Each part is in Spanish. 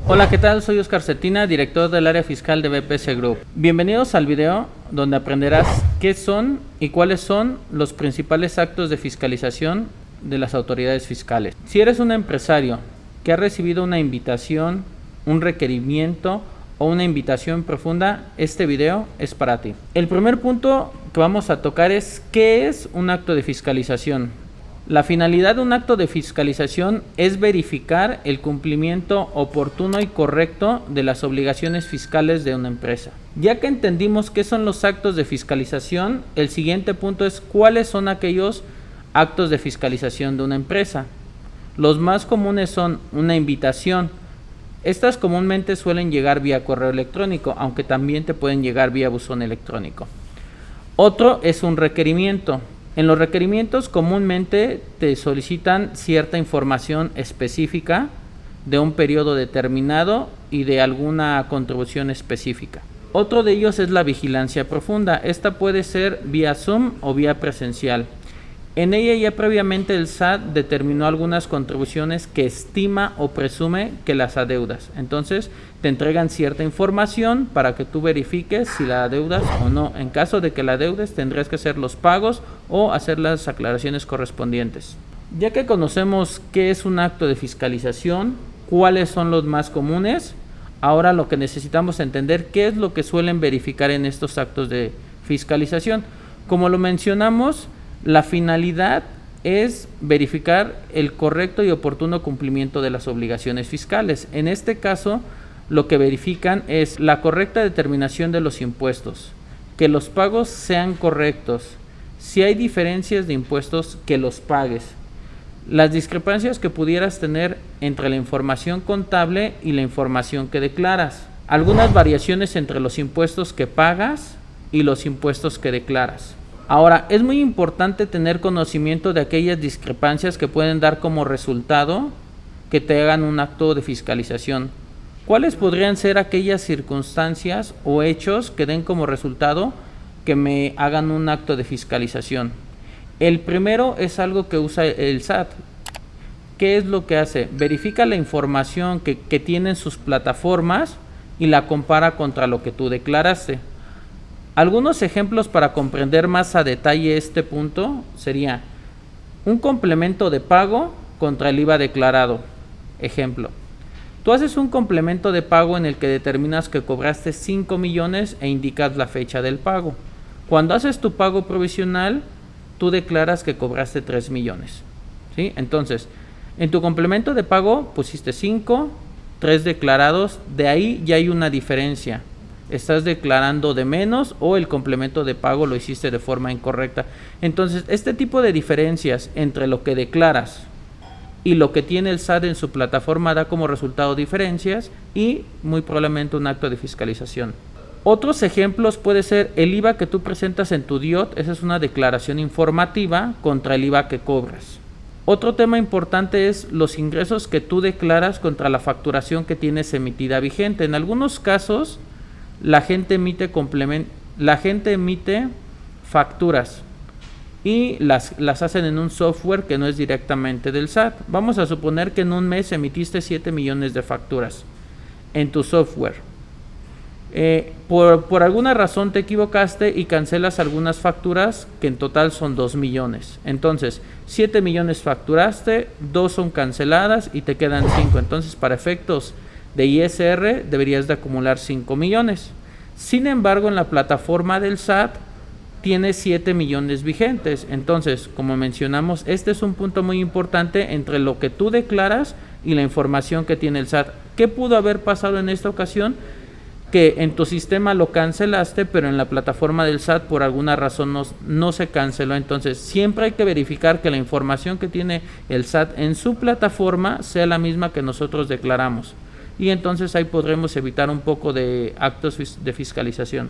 Hola, ¿qué tal? Soy Oscar Cetina, director del área fiscal de BPS Group. Bienvenidos al video donde aprenderás qué son y cuáles son los principales actos de fiscalización de las autoridades fiscales. Si eres un empresario que ha recibido una invitación, un requerimiento o una invitación profunda, este video es para ti. El primer punto que vamos a tocar es ¿qué es un acto de fiscalización? La finalidad de un acto de fiscalización es verificar el cumplimiento oportuno y correcto de las obligaciones fiscales de una empresa. Ya que entendimos qué son los actos de fiscalización, el siguiente punto es cuáles son aquellos actos de fiscalización de una empresa. Los más comunes son una invitación. Estas comúnmente suelen llegar vía correo electrónico, aunque también te pueden llegar vía buzón electrónico. Otro es un requerimiento. En los requerimientos comúnmente te solicitan cierta información específica de un periodo determinado y de alguna contribución específica. Otro de ellos es la vigilancia profunda. Esta puede ser vía Zoom o vía presencial. En ella ya previamente el SAT determinó algunas contribuciones que estima o presume que las adeudas. Entonces te entregan cierta información para que tú verifiques si la adeudas o no. En caso de que la adeudes tendrás que hacer los pagos o hacer las aclaraciones correspondientes. Ya que conocemos qué es un acto de fiscalización, cuáles son los más comunes, ahora lo que necesitamos entender qué es lo que suelen verificar en estos actos de fiscalización. Como lo mencionamos, la finalidad es verificar el correcto y oportuno cumplimiento de las obligaciones fiscales. En este caso, lo que verifican es la correcta determinación de los impuestos, que los pagos sean correctos, si hay diferencias de impuestos, que los pagues, las discrepancias que pudieras tener entre la información contable y la información que declaras, algunas variaciones entre los impuestos que pagas y los impuestos que declaras. Ahora, es muy importante tener conocimiento de aquellas discrepancias que pueden dar como resultado que te hagan un acto de fiscalización. ¿Cuáles podrían ser aquellas circunstancias o hechos que den como resultado que me hagan un acto de fiscalización? El primero es algo que usa el SAT. ¿Qué es lo que hace? Verifica la información que tienen sus plataformas y la compara contra lo que tú declaraste. Algunos ejemplos para comprender más a detalle este punto sería un complemento de pago contra el IVA declarado. Ejemplo, tú haces un complemento de pago en el que determinas que cobraste 5 millones e indicas la fecha del pago. Cuando haces tu pago provisional, tú declaras que cobraste 3 millones. ¿Sí? Entonces, en tu complemento de pago pusiste 5, 3 declarados, de ahí ya hay una diferencia. Estás declarando de menos o el complemento de pago lo hiciste de forma incorrecta. Entonces, este tipo de diferencias entre lo que declaras y lo que tiene el SAT en su plataforma da como resultado diferencias y muy probablemente un acto de fiscalización. Otros ejemplos puede ser el IVA que tú presentas en tu DIOT, esa es una declaración informativa contra el IVA que cobras. Otro tema importante es los ingresos que tú declaras contra la facturación que tienes emitida vigente. En algunos casos, la gente emite facturas y las hacen en un software que no es directamente del SAT. Vamos a suponer que en un mes emitiste 7 millones de facturas en tu software. Por alguna razón te equivocaste y cancelas algunas facturas que en total son 2 millones. Entonces, 7 millones facturaste, 2 son canceladas y te quedan 5. Entonces, para efectos de ISR deberías de acumular 5 millones. Sin embargo, en la plataforma del SAT tiene 7 millones vigentes. Entonces, como mencionamos, este es un punto muy importante entre lo que tú declaras y la información que tiene el SAT. ¿Qué pudo haber pasado en esta ocasión? Que en tu sistema lo cancelaste, pero en la plataforma del SAT por alguna razón no se canceló. Entonces, siempre hay que verificar que la información que tiene el SAT en su plataforma sea la misma que nosotros declaramos. Y entonces ahí podremos evitar un poco de actos de fiscalización.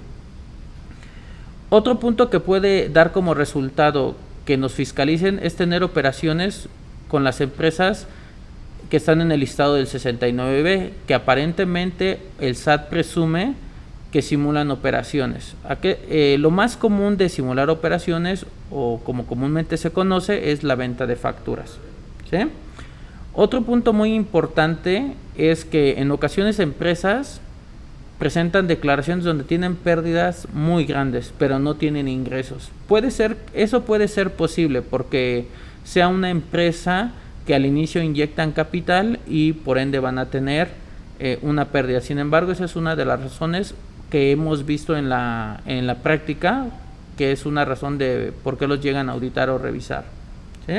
Otro punto que puede dar como resultado que nos fiscalicen es tener operaciones con las empresas que están en el listado del 69B, que aparentemente el SAT presume que simulan operaciones. Lo más común de simular operaciones, o como comúnmente se conoce, es la venta de facturas. ¿Sí? Otro punto muy importante es que en ocasiones empresas presentan declaraciones donde tienen pérdidas muy grandes, pero no tienen ingresos. Eso puede ser posible porque sea una empresa que al inicio inyectan capital y por ende van a tener una pérdida. Sin embargo, esa es una de las razones que hemos visto en la práctica, que es una razón de por qué los llegan a auditar o revisar, ¿sí?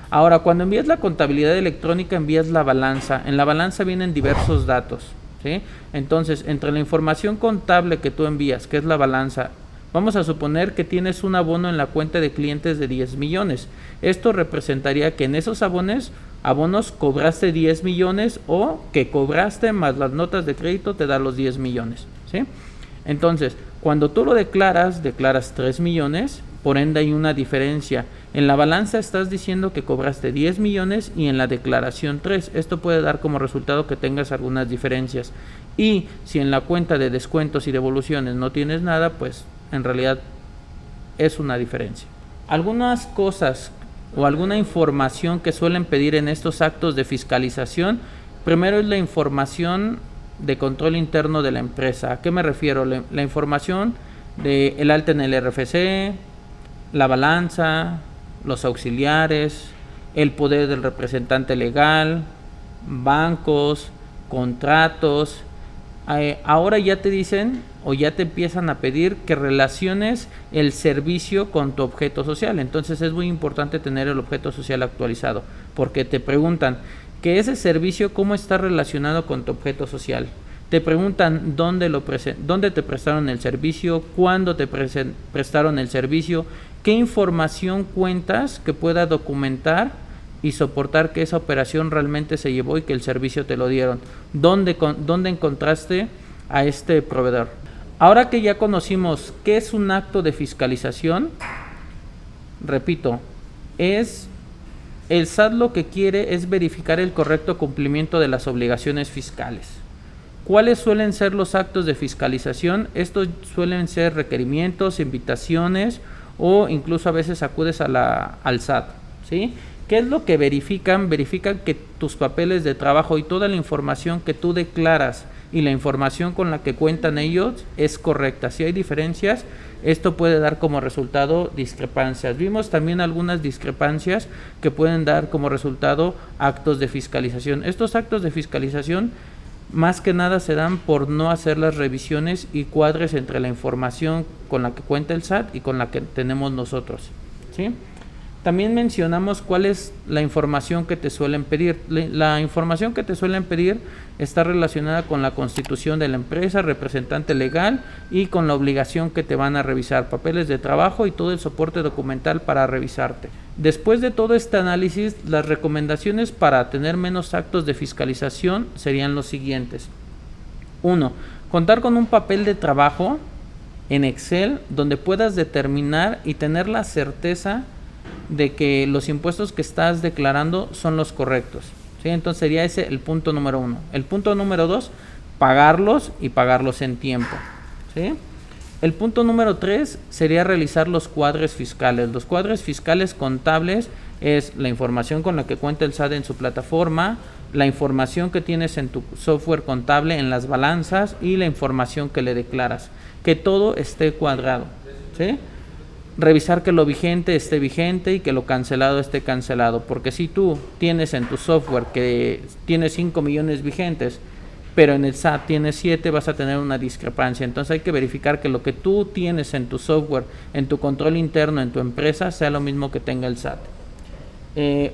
Ahora, cuando envías la contabilidad electrónica, envías la balanza. En la balanza vienen diversos datos, ¿sí? Entonces, entre la información contable que tú envías, que es la balanza, vamos a suponer que tienes un abono en la cuenta de clientes de 10 millones. Esto representaría que en esos abonos cobraste 10 millones o que cobraste más las notas de crédito te da los 10 millones, ¿sí? Entonces, cuando tú lo declaras 3 millones, por ende hay una diferencia. En la balanza estás diciendo que cobraste 10 millones y en la declaración 3. Esto puede dar como resultado que tengas algunas diferencias. Y si en la cuenta de descuentos y devoluciones no tienes nada, pues en realidad es una diferencia. Algunas cosas o alguna información que suelen pedir en estos actos de fiscalización, primero es la información de control interno de la empresa. ¿A qué me refiero? La información del alta en el RFC, la balanza, los auxiliares, el poder del representante legal, bancos, contratos. Ahora ya te dicen o ya te empiezan a pedir que relaciones el servicio con tu objeto social. Entonces es muy importante tener el objeto social actualizado, porque te preguntan que ese servicio cómo está relacionado con tu objeto social. Te preguntan dónde te prestaron el servicio, cuándo te prestaron el servicio, qué información cuentas que pueda documentar y soportar que esa operación realmente se llevó y que el servicio te lo dieron. ¿Dónde encontraste a este proveedor? Ahora que ya conocimos qué es un acto de fiscalización, repito, el SAT lo que quiere es verificar el correcto cumplimiento de las obligaciones fiscales. ¿Cuáles suelen ser los actos de fiscalización? Estos suelen ser requerimientos, invitaciones o incluso a veces acudes al SAT, ¿sí? ¿Qué es lo que verifican? Verifican que tus papeles de trabajo y toda la información que tú declaras y la información con la que cuentan ellos es correcta. Si hay diferencias, esto puede dar como resultado discrepancias. Vimos también algunas discrepancias que pueden dar como resultado actos de fiscalización. Estos actos de fiscalización más que nada se dan por no hacer las revisiones y cuadres entre la información con la que cuenta el SAT y con la que tenemos nosotros, ¿sí? También mencionamos cuál es la información que te suelen pedir. La información que te suelen pedir está relacionada con la constitución de la empresa, representante legal y con la obligación que te van a revisar, papeles de trabajo y todo el soporte documental para revisarte. Después de todo este análisis, las recomendaciones para tener menos actos de fiscalización serían los siguientes. 1. Contar con un papel de trabajo en Excel donde puedas determinar y tener la certeza de que los impuestos que estás declarando son los correctos, ¿sí? Entonces sería ese el punto número 1. El punto número 2, pagarlos y pagarlos en tiempo, ¿sí? El punto número 3 sería realizar los cuadres fiscales. Los cuadres fiscales contables es la información con la que cuenta el SAT en su plataforma, la información que tienes en tu software contable en las balanzas y la información que le declaras, que todo esté cuadrado, ¿sí? Revisar que lo vigente esté vigente y que lo cancelado esté cancelado, porque si tú tienes en tu software que tienes 5 millones vigentes, pero en el SAT tienes 7, vas a tener una discrepancia. Entonces hay que verificar que lo que tú tienes en tu software, en tu control interno, en tu empresa, sea lo mismo que tenga el SAT.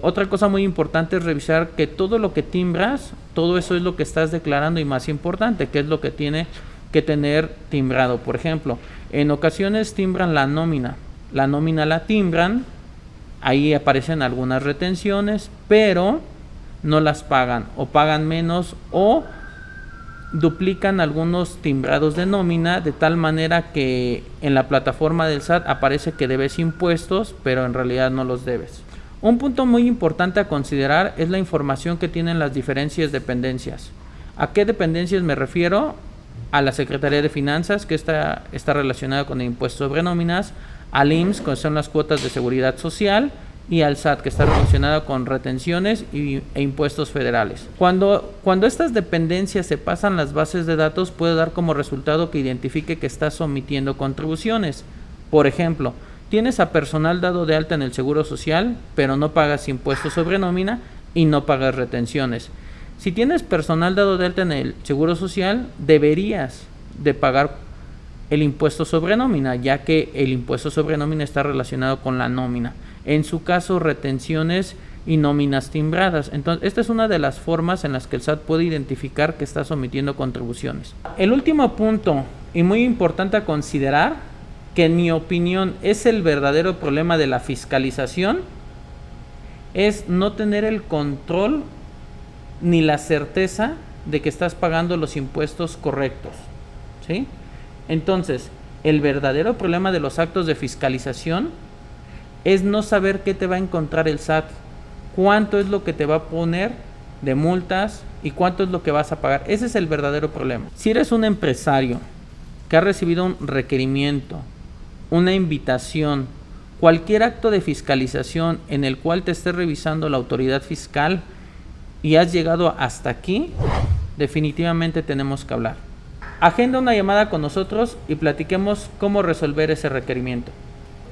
Otra cosa muy importante es revisar que todo lo que timbras, todo eso es lo que estás declarando y más importante, que es lo que tiene que tener timbrado. Por ejemplo, en ocasiones timbran la nómina la timbran, ahí aparecen algunas retenciones, pero no las pagan o pagan menos o duplican algunos timbrados de nómina de tal manera que en la plataforma del SAT aparece que debes impuestos, pero en realidad no los debes. Un punto muy importante a considerar es la información que tienen las diferentes dependencias. ¿A qué dependencias me refiero? A la Secretaría de Finanzas, que está relacionada con el impuesto sobre nóminas, al IMSS, que son las cuotas de seguridad social, y al SAT, que está relacionada con retenciones e impuestos federales. Cuando estas dependencias se pasan las bases de datos, puede dar como resultado que identifique que estás omitiendo contribuciones. Por ejemplo, tienes a personal dado de alta en el Seguro Social, pero no pagas impuestos sobre nómina y no pagas retenciones. Si tienes personal dado de alta en el Seguro Social, deberías de pagar el impuesto sobre nómina, ya que el impuesto sobre nómina está relacionado con la nómina. En su caso, retenciones y nóminas timbradas. Entonces, esta es una de las formas en las que el SAT puede identificar que estás omitiendo contribuciones. El último punto, y muy importante a considerar, que en mi opinión es el verdadero problema de la fiscalización, es no tener el control ni la certeza de que estás pagando los impuestos correctos, ¿sí? Entonces, el verdadero problema de los actos de fiscalización es no saber qué te va a encontrar el SAT, cuánto es lo que te va a poner de multas y cuánto es lo que vas a pagar. Ese es el verdadero problema. Si eres un empresario que ha recibido un requerimiento, una invitación, cualquier acto de fiscalización en el cual te esté revisando la autoridad fiscal y has llegado hasta aquí, definitivamente tenemos que hablar. Agenda una llamada con nosotros y platiquemos cómo resolver ese requerimiento.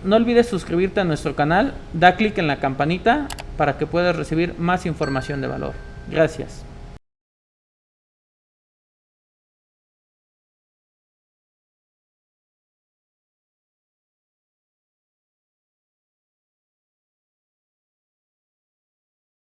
No olvides suscribirte a nuestro canal, da clic en la campanita para que puedas recibir más información de valor. Gracias.